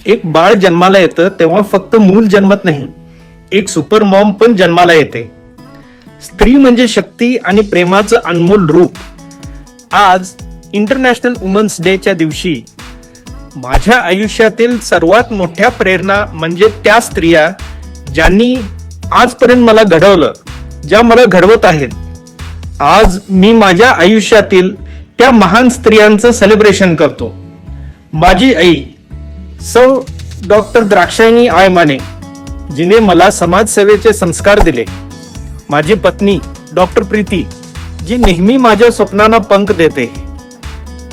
एक बाळ जन्माला येतं तेव्हा फक्त मूल जन्मत नाही, एक सुपर मॉम पण जन्माला येते. स्त्री म्हणजे शक्ती आणि प्रेमाचं अनमोल रूप. आज इंटरनॅशनल वुमन्स डेच्या दिवशी माझ्या आयुष्यातील सर्वात मोठ्या प्रेरणा म्हणजे त्या स्त्रिया ज्यांनी आजपर्यंत मला घडवलं, ज्या मला घडवत आहेत. आज मी माझ्या आयुष्यातील त्या महान स्त्रियांचं सेलिब्रेशन करतो. माझी आई सौ डॉक्टर द्राक्षायणी आयमाने, जिने मला समाजसेवेचे संस्कार दिले. माझी पत्नी डॉक्टर प्रीती, जी नेहमी माझ्या स्वप्नांना पंख देते.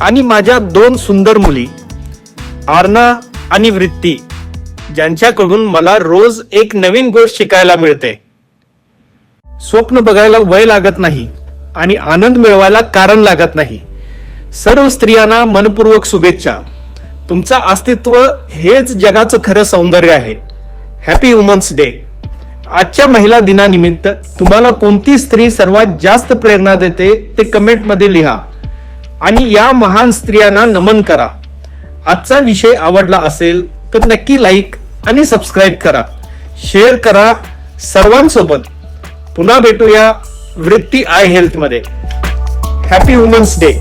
आणि माझ्या 2 सुंदर मुली आर्ना आणि वृत्ती, ज्यांच्याकडून मला रोज एक नवीन गोष्ट शिकायला मिळते. स्वप्न बघायला वय लागत नाही आणि आनंद मिळवायला कारण लागत नाही. सर्व स्त्रियांना मनपूर्वक शुभेच्छा. तुमचं अस्तित्व हेच जगाचं खरं सौंदर्य आहे. Happy women's day. आजच्या महिला दिनानिमित्त तुम्हाला कोणती स्त्री सर्वात जास्त प्रेरणा देते ते कमेंट मध्ये लिहा आणि या महान स्त्रियांना नमन करा. आजचा विषय आवडला असेल तर नक्की लाईक आणि सबस्क्राईब करा, शेअर करा सर्वांसोबत. पुन्हा भेटूया वृत्ती आय हेल्थ मध्ये. Happy women's day.